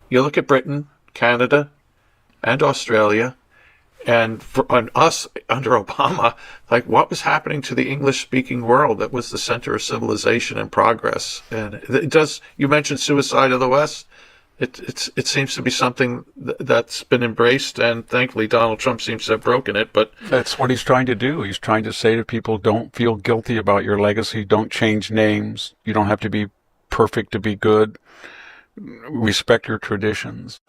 You look at Britain, Canada, and Australia, and on us under Obama, like what was happening to the English-speaking world that was the center of civilization and progress. And it does. You mentioned suicide of the West. It seems to be something that's been embraced, and thankfully Donald Trump seems to have broken it. But that's what he's trying to do. He's trying to say to people, don't feel guilty about your legacy. Don't change names. You don't have to be perfect to be good. Respect your traditions.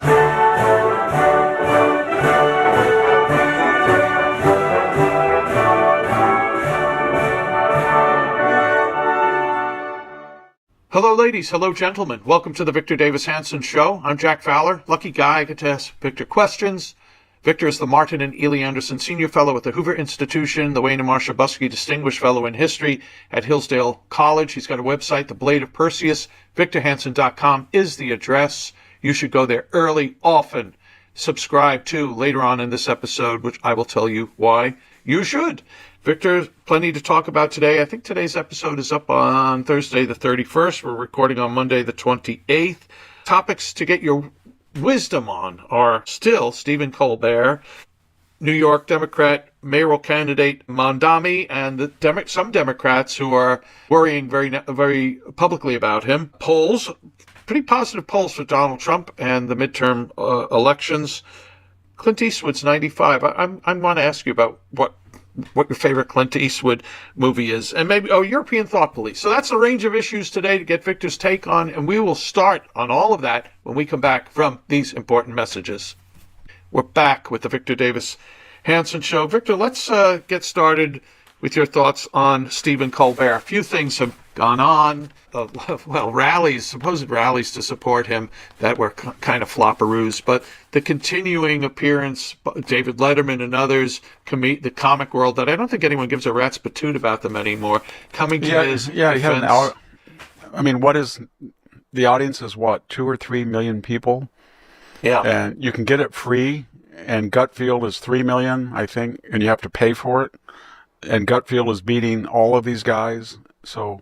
hello, ladies. Hello, gentlemen. Welcome to the Victor Davis Hanson Show. I'm Jack Fowler. Lucky guy. I get to ask Victor questions. Victor is the Martin and Ely Anderson Senior Fellow at the Hoover Institution, the Wayne and Marcia Buskey Distinguished Fellow in History at Hillsdale College. He's got a website, The Blade of Perseus. VictorHanson.com is the address. You should go there early, often. Subscribe to later on in this episode, which I will tell you why you should. Victor, plenty to talk about today. I think today's episode is up on Thursday the 31st. We're recording on Monday the 28th. Topics to get your wisdom on are still Stephen Colbert, New York Democrat mayoral candidate Mondami, and some Democrats who are worrying very publicly about him. Polls, pretty positive polls for Donald Trump and the midterm elections. Clint Eastwood's 95. I want to ask you about what your favorite Clint Eastwood movie is, and maybe European thought police. So that's a range of issues today to get Victor's take on, and we will start on all of that when we come back from these important messages. We're back with the Victor Davis Hanson Show. Victor, let's get started with your thoughts on Stephen Colbert. A few things have gone on. Supposed rallies to support him that were kind of flopperoos, but the continuing appearance, David Letterman and others, the comic world, that I don't think anyone gives a rat's patoot about them anymore, coming to his defense. I mean, what is the audience is what, 2 or 3 million people? Yeah. And you can get it free, and Gutfield is 3 million, I think, and you have to pay for it. And Gutfield is beating all of these guys. So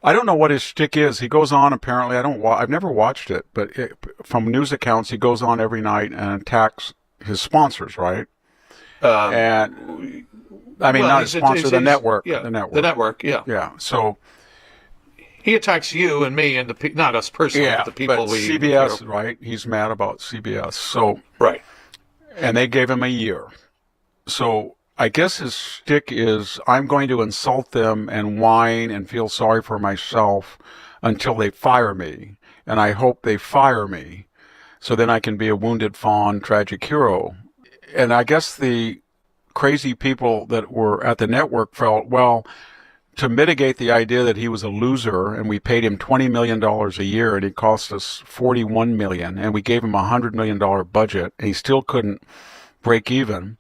I don't know what his shtick is. He goes on, apparently, I've never watched it, but from news accounts, he goes on every night and attacks his sponsors, right? Not his sponsor, the network. Yeah, the network. The network, yeah. Yeah, so he attacks you and me and not us personally, but the people but CBS, right? He's mad about CBS. So right. And they gave him a year. So I guess his shtick is, I'm going to insult them and whine and feel sorry for myself until they fire me. And I hope they fire me so then I can be a wounded fawn, tragic hero. And I guess the crazy people that were at the network felt, well, to mitigate the idea that he was a loser and we paid him $20 million a year and he cost us $41 million and we gave him a $100 million budget and he still couldn't break even.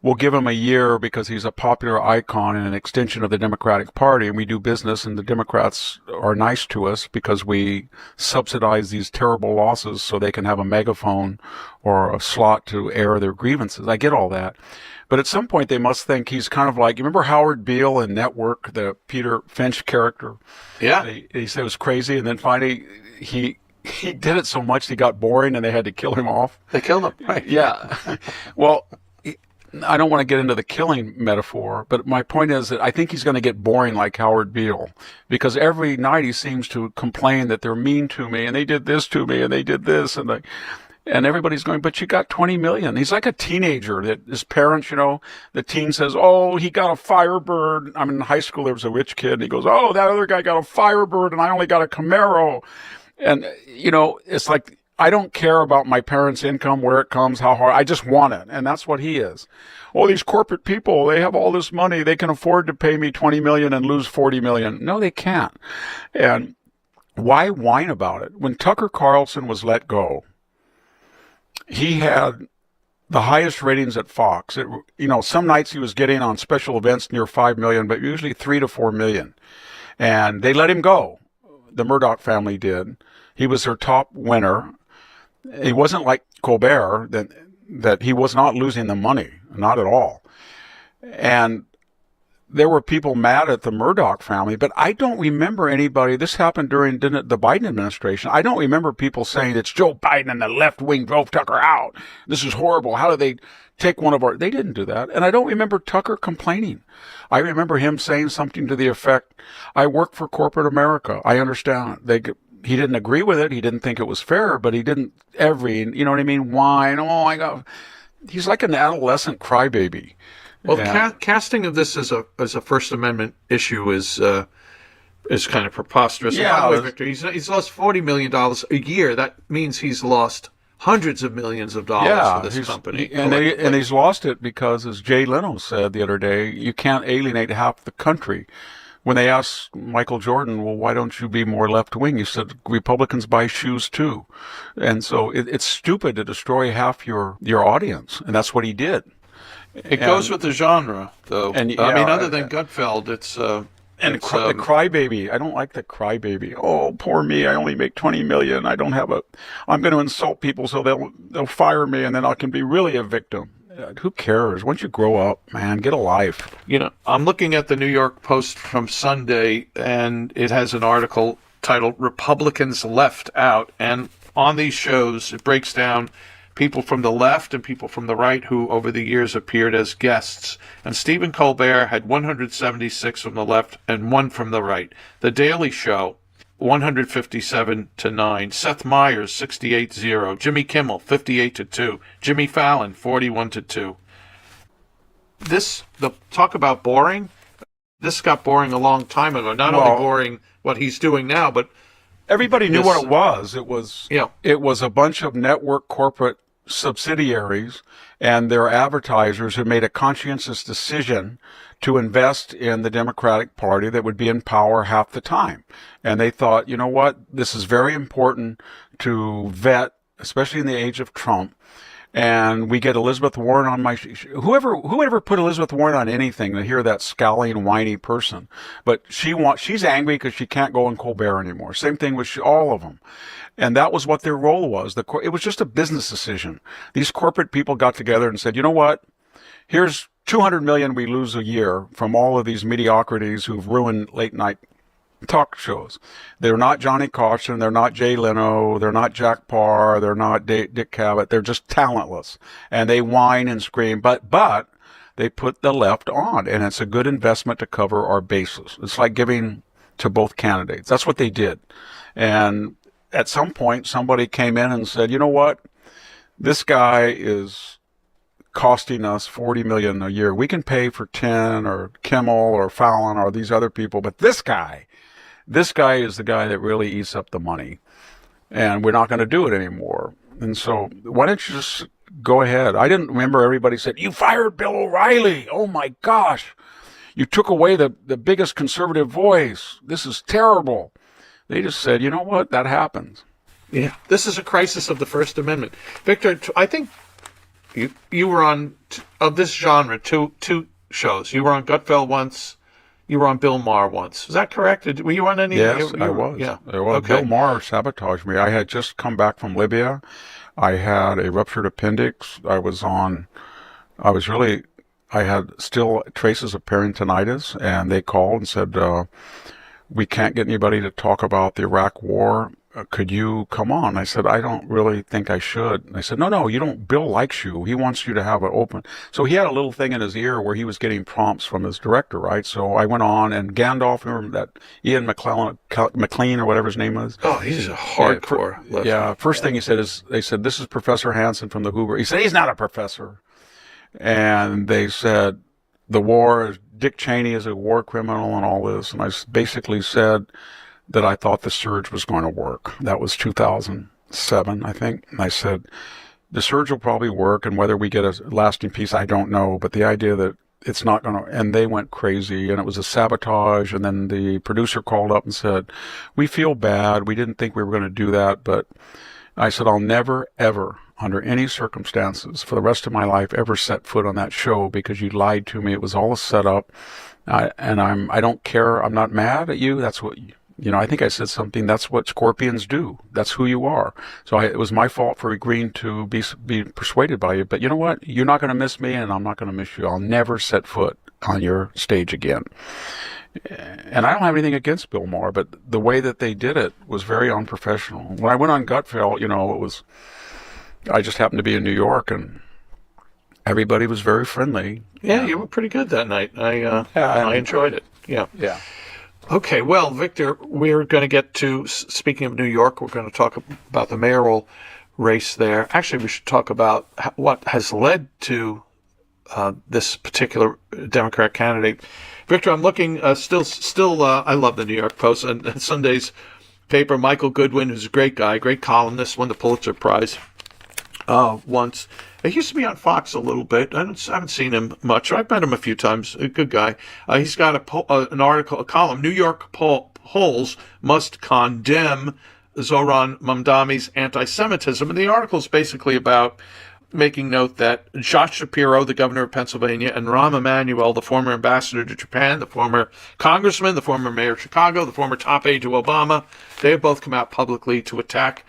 We'll give him a year because he's a popular icon and an extension of the Democratic Party, and we do business, and the Democrats are nice to us because we subsidize these terrible losses so they can have a megaphone or a slot to air their grievances. I get all that. But at some point, they must think he's kind of like, you remember Howard Beale in Network, the Peter Finch character? Yeah. He said it was crazy, and then finally he did it so much he got boring and they had to kill him off. They killed him, right? Yeah. Well, I don't want to get into the killing metaphor, but my point is that I think he's going to get boring like Howard Beale, because every night he seems to complain that they're mean to me and they did this to me and they did this and everybody's going, but you got 20 million. He's like a teenager that his parents, the teen says, oh, he got a Firebird. I mean, in high school there was a rich kid and he goes, oh, that other guy got a Firebird and I only got a Camaro. And, it's like, I don't care about my parents' income, where it comes, how hard. I just want it. And that's what he is. Oh, these corporate people, they have all this money. They can afford to pay me 20 million and lose 40 million. No, they can't. And why whine about it? When Tucker Carlson was let go, he had the highest ratings at Fox. Some nights he was getting on special events near 5 million, but usually 3 to 4 million. And they let him go. The Murdoch family did. He was their top winner. He wasn't like Colbert, that he was not losing the money, not at all. And there were people mad at the Murdoch family, but I don't remember anybody. This happened during the Biden administration. I don't remember people saying it's Joe Biden and the left wing drove Tucker out. This is horrible. How did they take one of our... They didn't do that. And I don't remember Tucker complaining. I remember him saying something to the effect, I work for corporate America. I understand. He didn't agree with it. He didn't think it was fair, but he didn't you know what I mean? Whine. Oh, my God. He's like an adolescent crybaby. Well, casting of this as a First Amendment issue is kind of preposterous. Yeah, by the way, Victor, he's lost $40 million a year. That means he's lost hundreds of millions of dollars for this company. And he's lost it because, as Jay Leno said the other day, you can't alienate half the country. When they asked Michael Jordan, well, why don't you be more left-wing? He said, Republicans buy shoes too. And so it's stupid to destroy half your audience. And that's what he did. It goes with the genre, though. I mean, other than Gutfeld, it's... the crybaby. I don't like the crybaby. Oh, poor me. I only make $20 million. I'm going to insult people so they'll fire me and then I can be really a victim. Who cares? Once you grow up, man, get a life. You know, I'm looking at the New York Post from Sunday, and it has an article titled Republicans Left Out. And on these shows, it breaks down people from the left and people from the right who over the years appeared as guests. And Stephen Colbert had 176 from the left and 1 from the right. The Daily Show, 157-9. Seth Meyers, 68-0. Jimmy Kimmel, 58-2. Jimmy Fallon, 41-2. Talk about boring. This got boring a long time ago. Not only boring what he's doing now, but everybody knew what it was. It was a bunch of network corporate subsidiaries and their advertisers who made a conscientious decision to invest in the Democratic Party that would be in power half the time. And they thought, you know what, this is very important to vet, especially in the age of Trump. And we get Elizabeth Warren on whoever put Elizabeth Warren on anything to hear that scowling, whiny person. But she's angry because she can't go on Colbert anymore. Same thing with all of them. And that was what their role was. It was just a business decision. These corporate people got together and said, you know what? Here's $200 million we lose a year from all of these mediocrities who've ruined late night talk shows. They're not Johnny Carson. They're not Jay Leno. They're not Jack Parr. They're not Dick Cavett. They're just talentless. And they whine and scream. But they put the left on. And it's a good investment to cover our bases. It's like giving to both candidates. That's what they did. And at some point, somebody came in and said, you know what? This guy is costing us $40 million a year. We can pay for 10 or Kimmel or Fallon or these other people. But this guy is the guy that really eats up the money. And we're not going to do it anymore. And so why don't you just go ahead? I didn't remember everybody said, you fired Bill O'Reilly. Oh, my gosh. You took away the biggest conservative voice. This is terrible. They just said, you know what? That happens. Yeah. This is a crisis of the First Amendment. Victor, I think you were on, of this genre, two shows. You were on Gutfeld once. You were on Bill Maher once. Is that correct? Were you on any? Yes, I was. Yeah. I was. Okay. Bill Maher sabotaged me. I had just come back from Libya. I had a ruptured appendix. I had still traces of peritonitis, and they called and said, we can't get anybody to talk about the Iraq war. Could you come on? I said, I don't really think I should. And I said, no, you don't. Bill likes you. He wants you to have an open. So he had a little thing in his ear where he was getting prompts from his director, right? So I went on, and Gandalf, remember that Ian McLean or whatever his name was? Oh, he's a hardcore. First thing he said is, they said, this is Professor Hanson from the Hoover. He said, he's not a professor. And they said, the war, Dick Cheney is a war criminal and all this. And I basically said that I thought the surge was going to work. That was 2007, I think. And I said, the surge will probably work, and whether we get a lasting peace, I don't know. But the idea that it's not going to, and they went crazy, and it was a sabotage. And then the producer called up and said, we feel bad. We didn't think we were going to do that. But I said, I'll never, ever, under any circumstances, for the rest of my life, ever set foot on that show because you lied to me. It was all a setup. I don't care. I'm not mad at you. That's what I think I said something. That's what scorpions do. That's who you are. So it was my fault for agreeing to be persuaded by you. But you know what? You're not going to miss me, and I'm not going to miss you. I'll never set foot on your stage again. And I don't have anything against Bill Maher, but the way that they did it was very unprofessional. When I went on Gutfeld, I just happened to be in New York, and everybody was very friendly. Yeah, you were pretty good that night. I enjoyed it. Yeah. Yeah. Okay, well, Victor, we're going to get to, speaking of New York, we're going to talk about the mayoral race there. Actually, we should talk about what has led to this particular Democrat candidate. Victor, I'm looking, still, I love the New York Post and Sunday's paper. Michael Goodwin, who's a great guy, great columnist, won the Pulitzer Prize once. He used to be on Fox a little bit. I haven't seen him much. I've met him a few times. A good guy. He's got an article, a column, New York polls must condemn Zohran Mamdani's anti-Semitism. And the article is basically about making note that Josh Shapiro, the governor of Pennsylvania, and Rahm Emanuel, the former ambassador to Japan, the former congressman, the former mayor of Chicago, the former top aide to Obama, they have both come out publicly to attack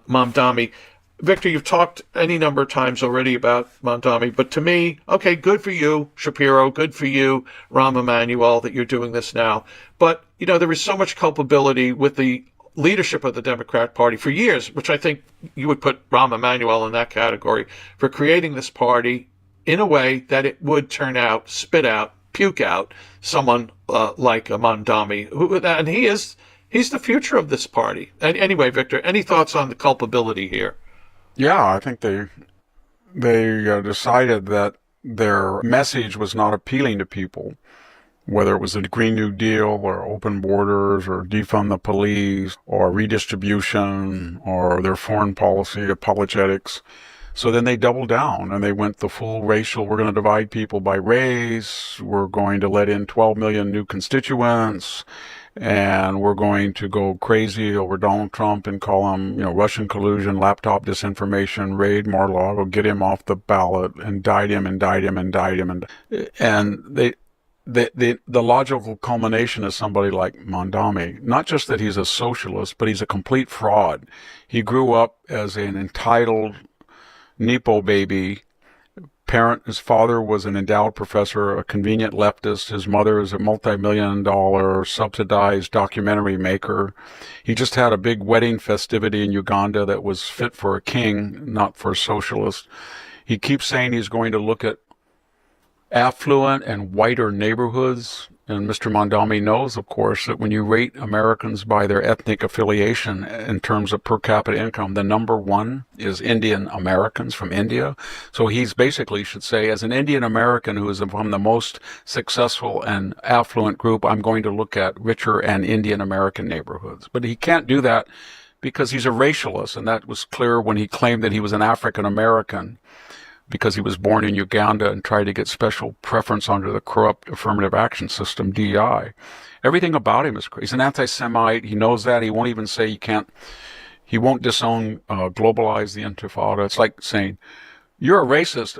Mamdani. Victor, you've talked any number of times already about Mamdani, but to me, okay, good for you, Shapiro, good for you, Rahm Emanuel, that you're doing this now. But, there is so much culpability with the leadership of the Democrat Party for years, which I think you would put Rahm Emanuel in that category, for creating this party in a way that it would turn out, spit out, puke out someone like Mamdani, and he's the future of this party. And anyway, Victor, any thoughts on the culpability here? Yeah, I think they decided that their message was not appealing to people, whether it was the Green New Deal or open borders or defund the police or redistribution or their foreign policy apologetics. So then they doubled down and they went the full racial, we're going to divide people by race, we're going to let in 12 million new constituents, and we're going to go crazy over Donald Trump and call him, Russian collusion, laptop disinformation, raid Mar-a-Lago, get him off the ballot, indict him. And the logical culmination is somebody like Mamdani. Not just that he's a socialist, but he's a complete fraud. He grew up as an entitled Nepo baby. His father was an endowed professor, a convenient leftist. His mother is a multi-million-dollar subsidized documentary maker. He just had a big wedding festivity in Uganda that was fit for a king, not for a socialist. He keeps saying he's going to look at affluent and whiter neighborhoods. And Mr. Mamdani knows, of course, that when you rate Americans by their ethnic affiliation in terms of per capita income, the number one is Indian Americans from India. So he's basically should say, as an Indian American who is from the most successful and affluent group, I'm going to look at richer and Indian American neighborhoods. But he can't do that because he's a racialist, and that was clear when he claimed that he was an African American, because he was born in Uganda and tried to get special preference under the corrupt affirmative action system, DEI. Everything about him is crazy. He's an anti-Semite. He knows that. He won't even say he won't disown, globalize the Intifada. It's like saying, you're a racist.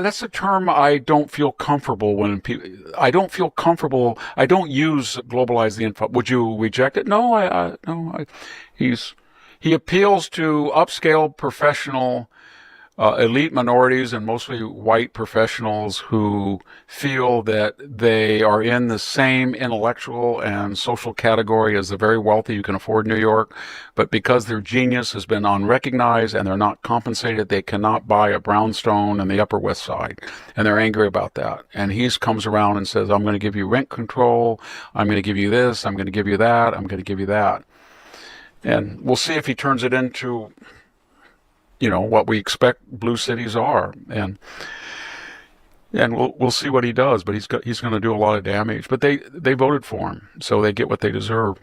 That's a term I don't feel comfortable when people, I don't feel comfortable. I don't use globalize the Intifada. Would you reject it? No, he appeals to upscale professional elite minorities and mostly white professionals who feel that they are in the same intellectual and social category as the very wealthy who can afford New York, but because their genius has been unrecognized and they're not compensated, they cannot buy a brownstone in the Upper West Side, and they're angry about that. And he comes around and says, I'm going to give you rent control, I'm going to give you this, I'm going to give you that, I'm going to give you that. And we'll see if he turns it into what we expect blue cities are, and we'll see what he does. But he's going to do a lot of damage. But they voted for him, so they get what they deserve.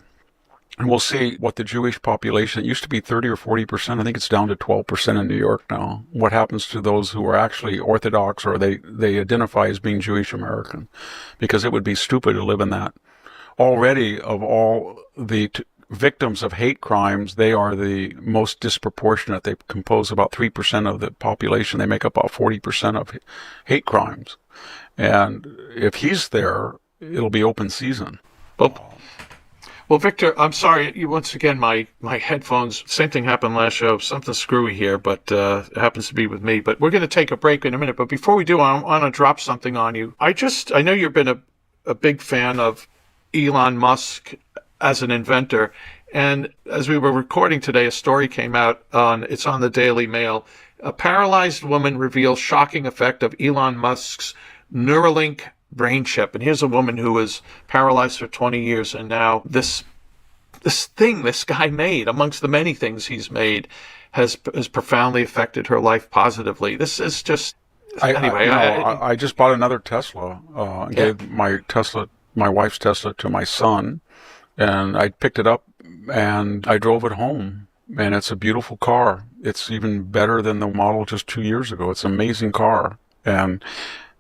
And we'll see what the Jewish population, it used to be 30 or 40%. I think it's down to 12% in New York now. What happens to those who are actually Orthodox or they identify as being Jewish American? Because it would be stupid to live in that. Already, of all the victims of hate crimes, they are the most disproportionate. They compose about 3% of the population. They make up about 40% of hate crimes. And if he's there, it'll be open season. Well, Victor, I'm sorry. Once again, my headphones, same thing happened last show. Something screwy here, but it happens to be with me. But we're going to take a break in a minute. But before we do, I want to drop something on you. I know you've been a big fan of Elon Musk as an inventor. And as we were recording today, a story came out it's on the Daily Mail. A paralyzed woman reveals shocking effect of Elon Musk's Neuralink brain chip. And here's a woman who was paralyzed for 20 years, and now this thing this guy made, amongst the many things he's made, has profoundly affected her life positively. This is just anyway. I just bought another Tesla. Gave my wife's Tesla, to my son, and I picked it up and I drove it home. And it's a beautiful car. It's even better than the model just 2 years ago. It's an amazing car. And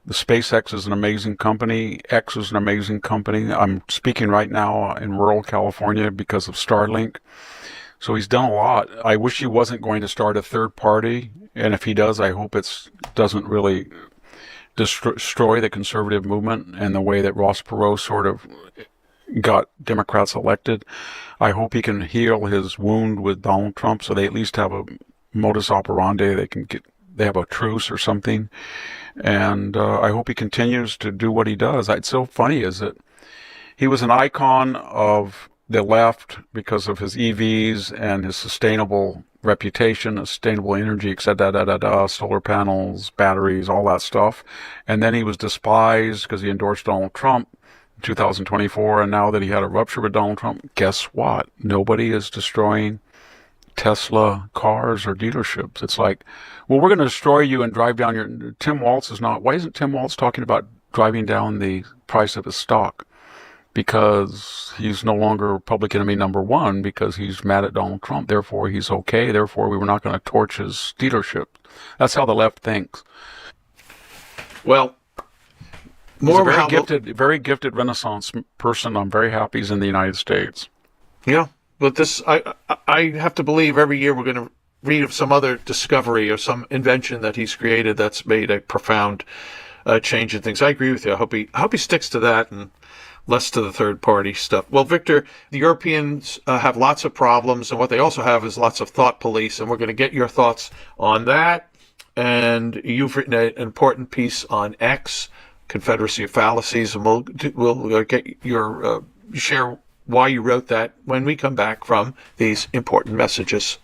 the SpaceX is an amazing company. X is an amazing company. I'm speaking right now in rural California because of Starlink. So he's done a lot. I wish he wasn't going to start a third party. And if he does, I hope it doesn't really destroy the conservative movement and the way that Ross Perot sort of got Democrats elected. I hope he can heal his wound with Donald Trump so they at least have a modus operandi. They have a truce or something. And I hope he continues to do what he does. It's so funny is that he was an icon of the left because of his EVs and his sustainable reputation, sustainable energy, etc., solar panels, batteries, all that stuff. And then he was despised because he endorsed Donald Trump in 2024. And now that he had a rupture with Donald Trump, guess what? Nobody is destroying Tesla cars or dealerships. It's like, well, we're going to destroy you and drive down your... Tim Walz is not... Why isn't Tim Walz talking about driving down the price of his stock? Because he's no longer public enemy number one because he's mad at Donald Trump. Therefore, he's okay. Therefore, we were not going to torch his dealership. That's how the left thinks. Well, he's a very gifted Renaissance person. I'm very happy he's in the United States. Yeah. But I have to believe every year we're going to read of some other discovery or some invention that he's created that's made a profound change in things. I agree with you. I hope he sticks to that and less to the third party stuff. Well, Victor, the Europeans have lots of problems, and what they also have is lots of thought police, and we're going to get your thoughts on that. And you've written an important piece on X, Confederacy of Fallacies, and we'll get your share why you wrote that when we come back from these important messages.